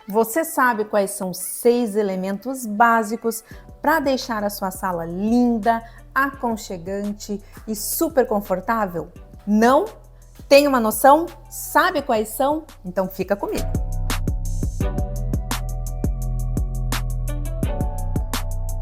Você sabe quais são os 6 elementos básicos para deixar a sua sala linda, aconchegante e super confortável? Não? Tem uma noção? Sabe quais são? Então fica comigo.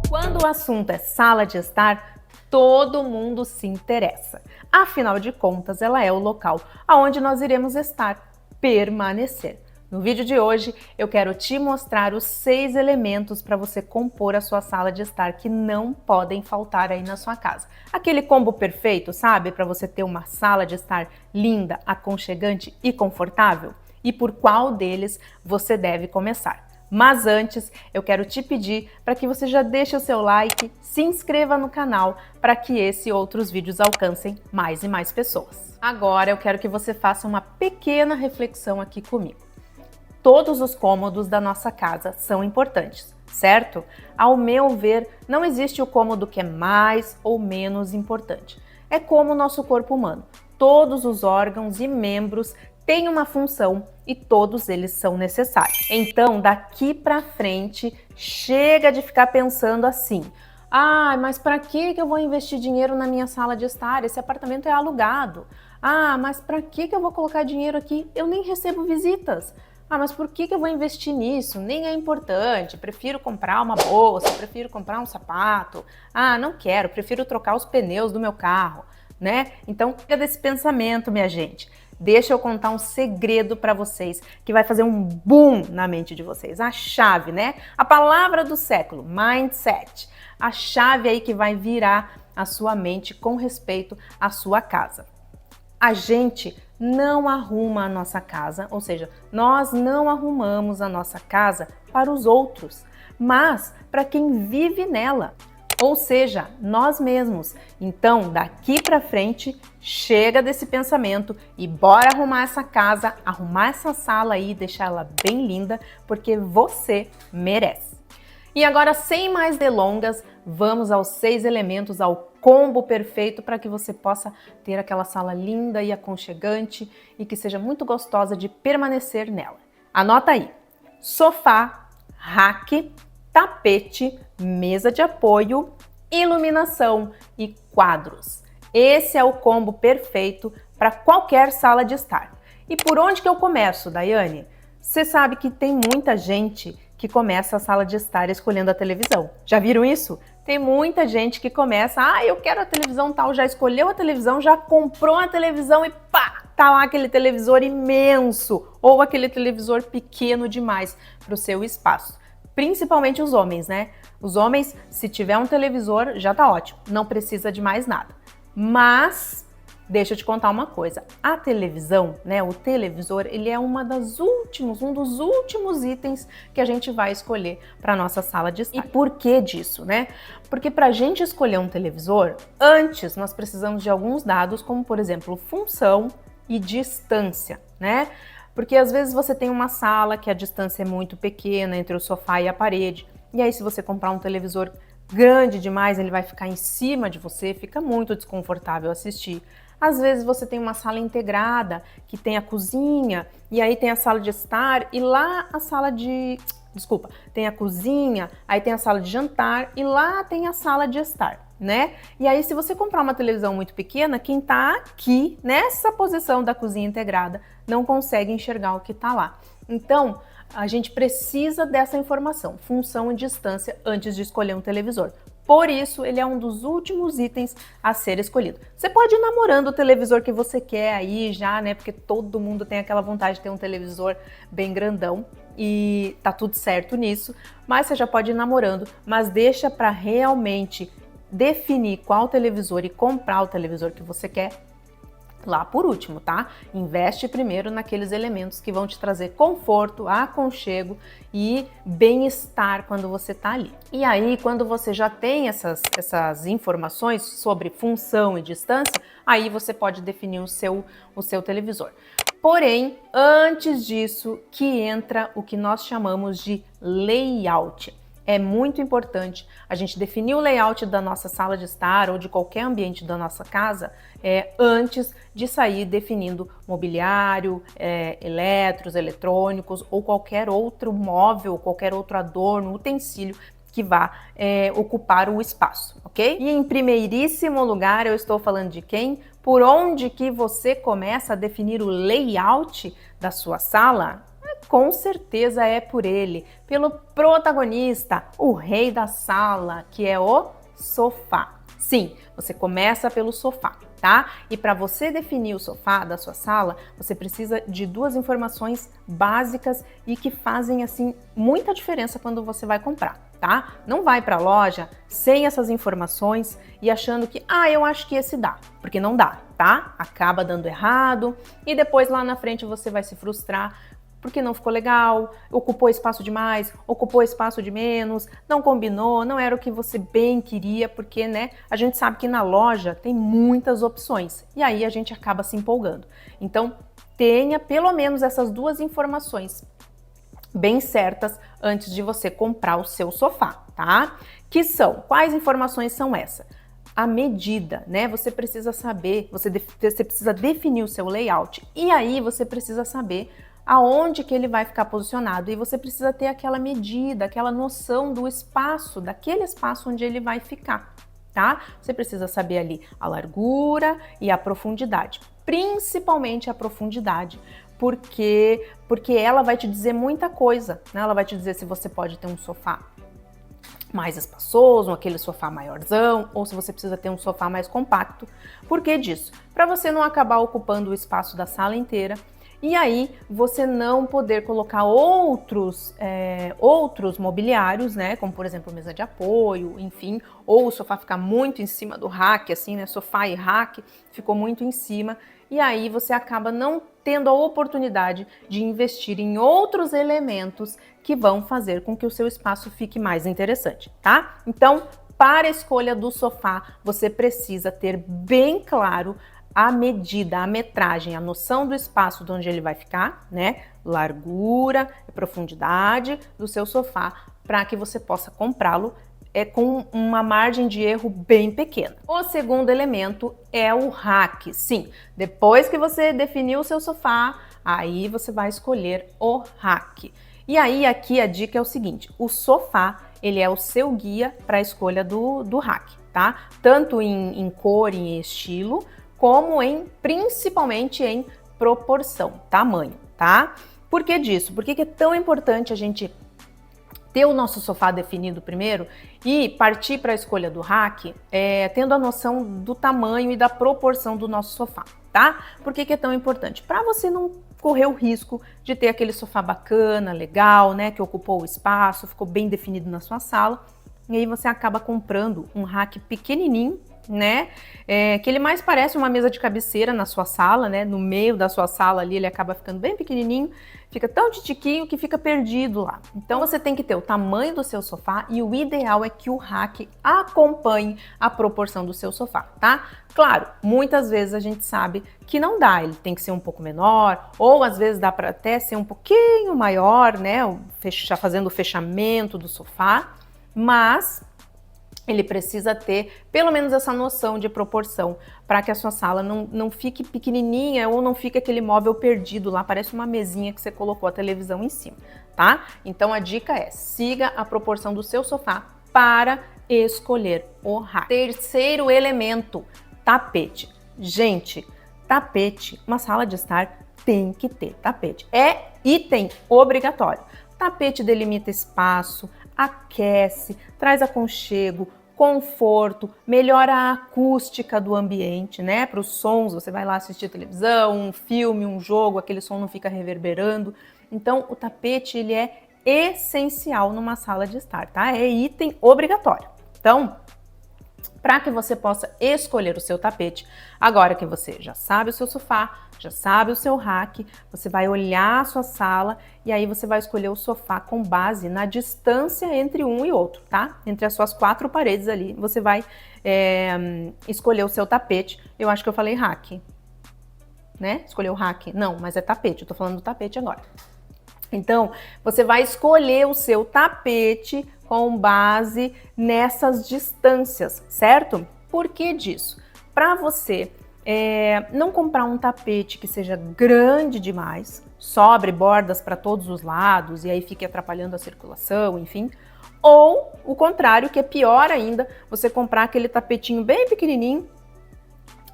Quando o assunto é sala de estar, todo mundo se interessa. Afinal de contas, ela é o local aonde nós iremos estar, permanecer. No vídeo de hoje, eu quero te mostrar os 6 elementos para você compor a sua sala de estar que não podem faltar aí na sua casa. Aquele combo perfeito, sabe? Para você ter uma sala de estar linda, aconchegante e confortável. E por qual deles você deve começar? Mas antes, eu quero te pedir para que você já deixe o seu like, se inscreva no canal para que esse e outros vídeos alcancem mais e mais pessoas. Agora eu quero que você faça uma pequena reflexão aqui comigo. Todos os cômodos da nossa casa são importantes, certo? Ao meu ver, não existe o cômodo que é mais ou menos importante. É como o nosso corpo humano. Todos os órgãos e membros têm uma função e todos eles são necessários. Então, daqui para frente, chega de ficar pensando assim: ah, mas para que eu vou investir dinheiro na minha sala de estar? Esse apartamento é alugado. Ah, mas para que eu vou colocar dinheiro aqui? Eu nem recebo visitas. Ah, mas por que eu vou investir nisso? Nem é importante. Prefiro comprar uma bolsa, prefiro comprar um sapato. Ah, não quero, prefiro trocar os pneus do meu carro, né? Então, fica desse pensamento, minha gente. Deixa eu contar um segredo para vocês que vai fazer um boom na mente de vocês. A chave, né? A palavra do século, mindset. A chave aí que vai virar a sua mente com respeito à sua casa. A gente não arruma a nossa casa, ou seja, nós não arrumamos a nossa casa para os outros, mas para quem vive nela, ou seja, nós mesmos. Então, daqui para frente, chega desse pensamento e bora arrumar essa casa, arrumar essa sala aí, deixar ela bem linda, porque você merece. E agora, sem mais delongas, vamos aos 6 elementos, ao combo perfeito para que você possa ter aquela sala linda e aconchegante e que seja muito gostosa de permanecer nela. Anota aí: sofá, rack, tapete, mesa de apoio, iluminação e quadros. Esse é o combo perfeito para qualquer sala de estar. E por onde que eu começo, Daiane? Você sabe que tem muita gente que começa a sala de estar escolhendo a televisão. Já viram isso? Tem muita gente que começa, eu quero a televisão tal, já escolheu a televisão, já comprou a televisão e pá, tá lá aquele televisor imenso ou aquele televisor pequeno demais para o seu espaço. Principalmente os homens, né? Os homens, se tiver um televisor, já tá ótimo, não precisa de mais nada. Mas deixa eu te contar uma coisa, a televisão, né, o televisor, ele é um dos últimos itens que a gente vai escolher para nossa sala de estar. E por que disso, né? Porque para a gente escolher um televisor, antes nós precisamos de alguns dados, como por exemplo, função e distância, né? Porque às vezes você tem uma sala que a distância é muito pequena entre o sofá e a parede, e aí se você comprar um televisor grande demais, ele vai ficar em cima de você, fica muito desconfortável assistir. Às vezes você tem uma sala integrada, que tem a cozinha, e aí tem a sala de estar, e lá a sala de... Desculpa, tem a cozinha, aí tem a sala de jantar, e lá tem a sala de estar, né? E aí se você comprar uma televisão muito pequena, quem tá aqui, nessa posição da cozinha integrada, não consegue enxergar o que tá lá. Então, a gente precisa dessa informação, função e distância, antes de escolher um televisor. Por isso, ele é um dos últimos itens a ser escolhido. Você pode ir namorando o televisor que você quer aí já, né? Porque todo mundo tem aquela vontade de ter um televisor bem grandão e tá tudo certo nisso. Mas você já pode ir namorando, mas deixa para realmente definir qual televisor e comprar o televisor que você quer lá por último, tá? Investe primeiro naqueles elementos que vão te trazer conforto, aconchego e bem-estar quando você tá ali. E aí, quando você já tem essas informações sobre função e distância, aí você pode definir o seu televisor. Porém, antes disso, que entra o que nós chamamos de layout. É muito importante a gente definir o layout da nossa sala de estar ou de qualquer ambiente da nossa casa antes de sair definindo mobiliário, eletros, eletrônicos ou qualquer outro móvel, qualquer outro adorno, utensílio que vá ocupar o espaço, ok? E em primeiríssimo lugar, eu estou falando de quem? Por onde que você começa a definir o layout da sua sala? Com certeza é por ele, pelo protagonista, o rei da sala, que é o sofá. Sim, você começa pelo sofá, tá? E para você definir o sofá da sua sala, você precisa de duas informações básicas e que fazem assim muita diferença quando você vai comprar, tá? Não vai para a loja sem essas informações e achando que, eu acho que esse dá, porque não dá, tá? Acaba dando errado e depois lá na frente você vai se frustrar porque não ficou legal, ocupou espaço demais, ocupou espaço de menos, não combinou, não era o que você bem queria, porque, né, a gente sabe que na loja tem muitas opções e aí a gente acaba se empolgando. Então, tenha pelo menos essas duas informações bem certas antes de você comprar o seu sofá, tá? Que são, quais informações são essas? A medida, né? Você precisa saber, você precisa definir o seu layout e aí você precisa saber aonde que ele vai ficar posicionado e você precisa ter aquela medida, aquela noção do espaço, daquele espaço onde ele vai ficar, tá? Você precisa saber ali a largura e a profundidade, principalmente a profundidade, porque ela vai te dizer muita coisa, né? Ela vai te dizer se você pode ter um sofá mais espaçoso, aquele sofá maiorzão, ou se você precisa ter um sofá mais compacto. Por que disso? Para você não acabar ocupando o espaço da sala inteira e aí você não poder colocar outros mobiliários, né, como por exemplo mesa de apoio, enfim, ou o sofá ficar muito em cima do rack, assim, né, sofá e rack ficou muito em cima, e aí você acaba não tendo a oportunidade de investir em outros elementos que vão fazer com que o seu espaço fique mais interessante, tá? Então, para a escolha do sofá, você precisa ter bem claro a medida, a metragem, a noção do espaço de onde ele vai ficar, né? Largura e profundidade do seu sofá, para que você possa comprá-lo com uma margem de erro bem pequena. O segundo elemento é o rack. Sim, depois que você definiu o seu sofá, aí você vai escolher o rack. E aí aqui a dica é o seguinte, o sofá, ele é o seu guia para a escolha do rack, tá? Tanto em cor e em estilo, como principalmente em proporção, tamanho, tá? Por que disso? Por que é tão importante a gente ter o nosso sofá definido primeiro e partir para a escolha do rack, tendo a noção do tamanho e da proporção do nosso sofá, tá? Por que é tão importante? Para você não correr o risco de ter aquele sofá bacana, legal, né, que ocupou o espaço, ficou bem definido na sua sala, e aí você acaba comprando um rack pequenininho, né, que ele mais parece uma mesa de cabeceira na sua sala, né, no meio da sua sala ali ele acaba ficando bem pequenininho, fica tão titiquinho que fica perdido lá. Então você tem que ter o tamanho do seu sofá e o ideal é que o rack acompanhe a proporção do seu sofá, tá? Claro, muitas vezes a gente sabe que não dá, ele tem que ser um pouco menor, ou às vezes dá para até ser um pouquinho maior, né, fazendo o fechamento do sofá, mas ele precisa ter pelo menos essa noção de proporção para que a sua sala não fique pequenininha ou não fique aquele móvel perdido lá, parece uma mesinha que você colocou a televisão em cima, tá? Então a dica é, siga a proporção do seu sofá para escolher o rack. Terceiro elemento, tapete. Gente, tapete, uma sala de estar tem que ter tapete. É item obrigatório. Tapete delimita espaço, aquece, traz aconchego, conforto, melhora a acústica do ambiente, né? Para os sons, você vai lá assistir televisão, um filme, um jogo, aquele som não fica reverberando. Então, o tapete, ele é essencial numa sala de estar, tá? É item obrigatório. Então, para que você possa escolher o seu tapete, agora que você já sabe o seu sofá, já sabe o seu rack, você vai olhar a sua sala e aí você vai escolher o sofá com base na distância entre um e outro, tá? Entre as suas 4 paredes ali, você vai escolher o seu tapete. Eu acho que eu falei rack, né? Escolher o rack. Não, mas é tapete, eu tô falando do tapete agora. Então, você vai escolher o seu tapete com base nessas distâncias, certo? Por que disso? Para você não comprar um tapete que seja grande demais, sobre bordas para todos os lados e aí fique atrapalhando a circulação, enfim. Ou o contrário, que é pior ainda, você comprar aquele tapetinho bem pequenininho,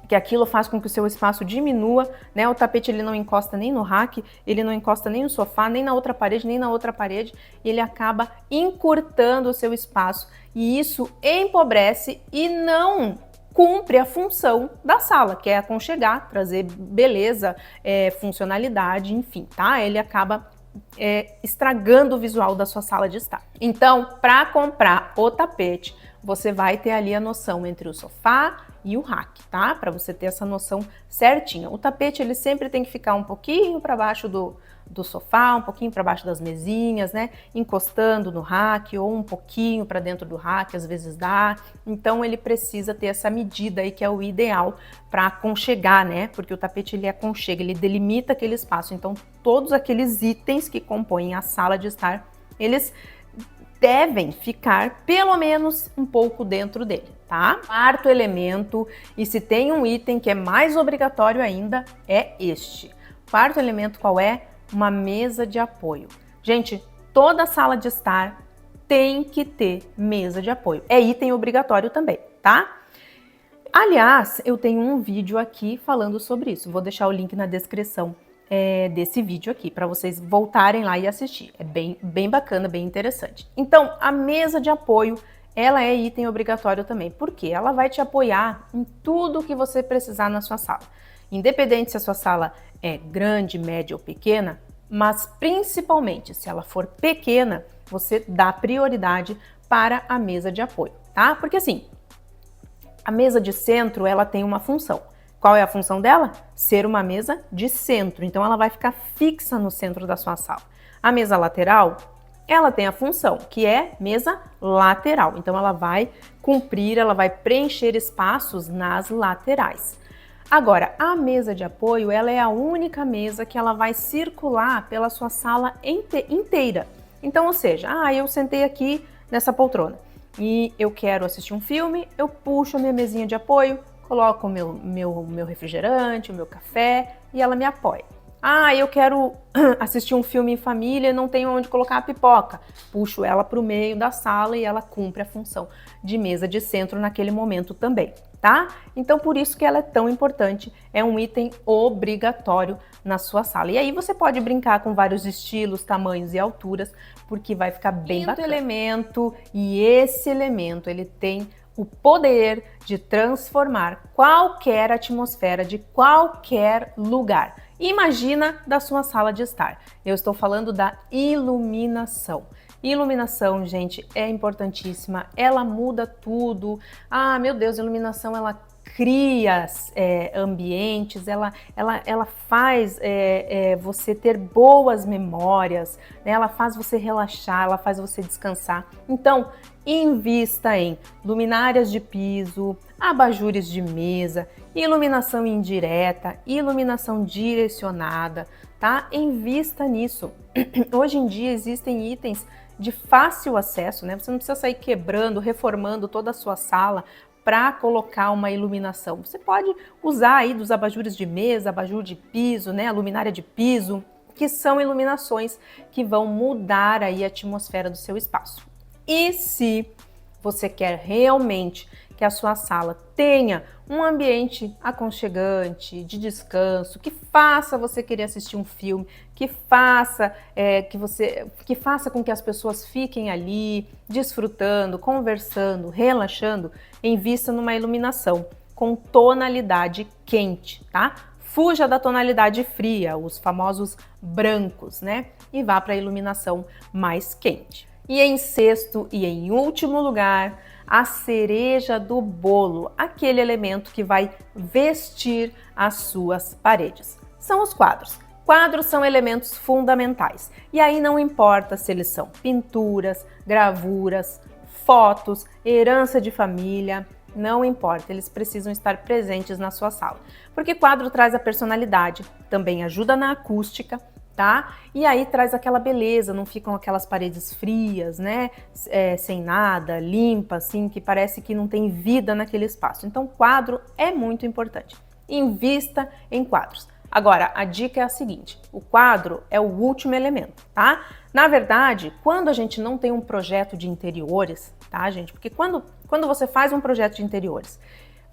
que aquilo faz com que o seu espaço diminua, né? O tapete ele não encosta nem no rack, ele não encosta nem no sofá, nem na outra parede, nem na outra parede, e ele acaba encurtando o seu espaço. E isso empobrece e não cumpre a função da sala, que é aconchegar, trazer beleza, funcionalidade, enfim, tá? Ele acaba estragando o visual da sua sala de estar. Então, para comprar o tapete, você vai ter ali a noção entre o sofá e o rack, tá? Para você ter essa noção certinha. O tapete, ele sempre tem que ficar um pouquinho para baixo do sofá, um pouquinho para baixo das mesinhas, né? Encostando no rack ou um pouquinho para dentro do rack, às vezes dá. Então, ele precisa ter essa medida aí que é o ideal para aconchegar, né? Porque o tapete, ele aconchega, ele delimita aquele espaço. Então, todos aqueles itens que compõem a sala de estar, eles devem ficar pelo menos um pouco dentro dele, tá? Quarto elemento, e se tem um item que é mais obrigatório ainda, é este. Quarto elemento qual é? Uma mesa de apoio. Gente, toda sala de estar tem que ter mesa de apoio. É item obrigatório também, tá? Aliás, eu tenho um vídeo aqui falando sobre isso. Vou deixar o link na descrição desse vídeo aqui, para vocês voltarem lá e assistir. É bem bacana, bem interessante. Então, a mesa de apoio, ela é item obrigatório também, porque ela vai te apoiar em tudo que você precisar na sua sala. Independente se a sua sala é grande, média ou pequena, mas principalmente se ela for pequena, você dá prioridade para a mesa de apoio, tá? Porque assim, a mesa de centro, ela tem uma função. Qual é a função dela? Ser uma mesa de centro. Então, ela vai ficar fixa no centro da sua sala. A mesa lateral, ela tem a função, que é mesa lateral. Então, ela vai cumprir, ela vai preencher espaços nas laterais. Agora, a mesa de apoio, ela é a única mesa que ela vai circular pela sua sala inteira. Então, ou seja, eu sentei aqui nessa poltrona e eu quero assistir um filme, eu puxo a minha mesinha de apoio, coloco o meu refrigerante, o meu café e ela me apoia. Eu quero assistir um filme em família e não tenho onde colocar a pipoca. Puxo ela para o meio da sala e ela cumpre a função de mesa de centro naquele momento também, tá? Então, por isso que ela é tão importante, é um item obrigatório na sua sala. E aí você pode brincar com vários estilos, tamanhos e alturas, porque vai ficar bem bacana. Quinto elemento, e esse elemento, ele tem o poder de transformar qualquer atmosfera de qualquer lugar. Imagina da sua sala de estar. Eu estou falando da iluminação. Iluminação, gente, é importantíssima. Ela muda tudo. Meu Deus, a iluminação, ela cria ambientes, ela faz você ter boas memórias, né? Ela faz você relaxar, ela faz você descansar. Então, invista em luminárias de piso, abajures de mesa, iluminação indireta, iluminação direcionada, tá? Invista nisso. Hoje em dia existem itens de fácil acesso, né? Você não precisa sair quebrando, reformando toda a sua sala para colocar uma iluminação. Você pode usar aí dos abajures de mesa, abajur de piso, né? A luminária de piso, que são iluminações que vão mudar aí a atmosfera do seu espaço. E se você quer realmente que a sua sala tenha um ambiente aconchegante, de descanso, que faça você querer assistir um filme, que faça com que as pessoas fiquem ali desfrutando, conversando, relaxando, invista numa iluminação com tonalidade quente, tá? Fuja da tonalidade fria, os famosos brancos, né? E vá para a iluminação mais quente. E em sexto e em último lugar, a cereja do bolo, aquele elemento que vai vestir as suas paredes. São os quadros. Quadros são elementos fundamentais. E aí não importa se eles são pinturas, gravuras, fotos, herança de família, não importa, eles precisam estar presentes na sua sala. Porque quadro traz a personalidade, também ajuda na acústica, tá? E aí traz aquela beleza, não ficam aquelas paredes frias, né? Sem nada, limpa, assim, que parece que não tem vida naquele espaço. Então, quadro é muito importante. Invista em quadros. Agora, a dica é a seguinte: o quadro é o último elemento, tá? Na verdade, quando a gente não tem um projeto de interiores, tá, gente? Porque quando você faz um projeto de interiores,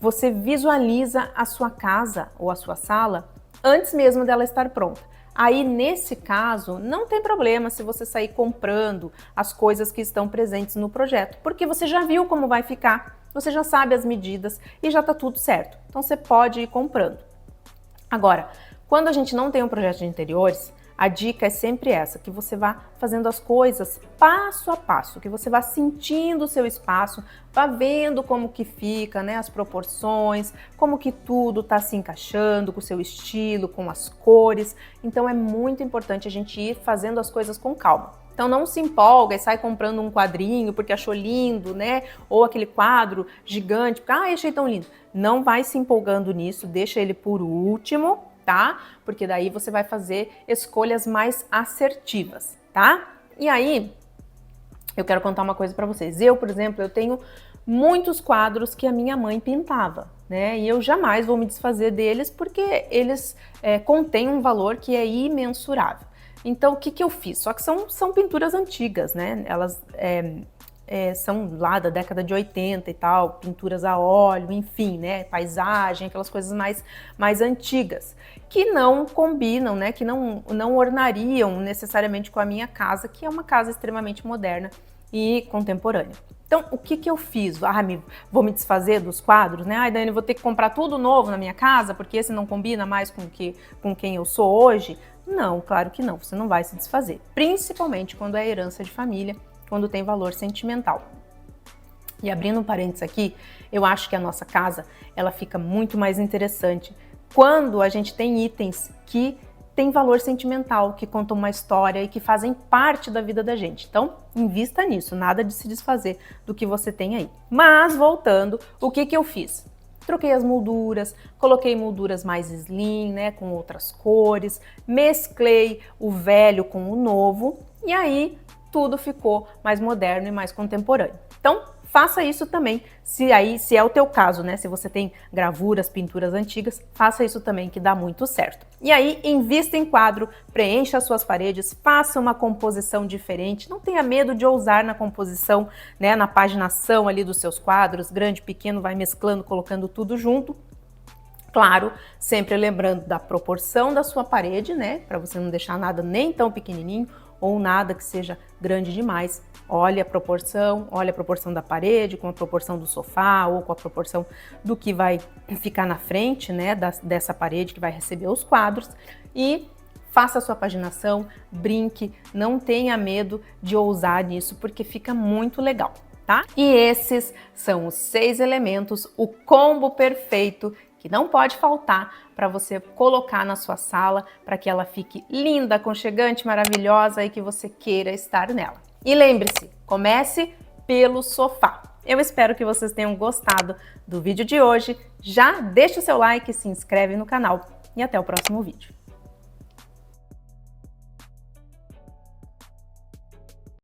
você visualiza a sua casa ou a sua sala antes mesmo dela estar pronta. Aí, nesse caso, não tem problema se você sair comprando as coisas que estão presentes no projeto, porque você já viu como vai ficar, você já sabe as medidas e já está tudo certo. Então, você pode ir comprando. Agora, quando a gente não tem um projeto de interiores, a dica é sempre essa, que você vá fazendo as coisas passo a passo, que você vá sentindo o seu espaço, vá vendo como que fica, né, as proporções, como que tudo está se encaixando com o seu estilo, com as cores. Então é muito importante a gente ir fazendo as coisas com calma. Então não se empolga e sai comprando um quadrinho porque achou lindo, né? Ou aquele quadro gigante, porque achei tão lindo. Não vai se empolgando nisso, deixa ele por último, tá? Porque daí você vai fazer escolhas mais assertivas, tá? E aí, eu quero contar uma coisa para vocês. Eu, por exemplo, eu tenho muitos quadros que a minha mãe pintava, né? E eu jamais vou me desfazer deles porque eles contêm um valor que é imensurável. Então, o que que eu fiz? Só que são pinturas antigas, né? Elas são lá da década de 80 e tal, pinturas a óleo, enfim, né? Paisagem, aquelas coisas mais antigas, que não combinam, né? Que não ornariam necessariamente com a minha casa, que é uma casa extremamente moderna e contemporânea. Então, o que que eu fiz? Vou me desfazer dos quadros, né? Ai, Dani, vou ter que comprar tudo novo na minha casa, porque esse não combina mais com quem eu sou hoje? Não, claro que não, você não vai se desfazer. Principalmente quando é herança de família, quando tem valor sentimental. E abrindo um parênteses aqui, eu acho que a nossa casa, ela fica muito mais interessante quando a gente tem itens que têm valor sentimental, que contam uma história e que fazem parte da vida da gente. Então, invista nisso, nada de se desfazer do que você tem aí. Mas, voltando, o que que eu fiz? Troquei as molduras, coloquei molduras mais slim, né, com outras cores, mesclei o velho com o novo e aí tudo ficou mais moderno e mais contemporâneo. Então, faça isso também, se é o teu caso, né? Se você tem gravuras, pinturas antigas, faça isso também que dá muito certo. E aí, invista em quadro, preencha as suas paredes, faça uma composição diferente, não tenha medo de ousar na composição, né? Na paginação ali dos seus quadros, grande, pequeno, vai mesclando, colocando tudo junto. Claro, sempre lembrando da proporção da sua parede, né? Para você não deixar nada nem tão pequenininho ou nada que seja grande demais. Olha a proporção da parede com a proporção do sofá ou com a proporção do que vai ficar na frente, né, dessa parede que vai receber os quadros e faça a sua paginação, brinque, não tenha medo de ousar nisso porque fica muito legal, tá? E esses são os 6 elementos, o combo perfeito que não pode faltar para você colocar na sua sala para que ela fique linda, aconchegante, maravilhosa e que você queira estar nela. E lembre-se, comece pelo sofá. Eu espero que vocês tenham gostado do vídeo de hoje. Já deixa o seu like, se inscreve no canal e até o próximo vídeo.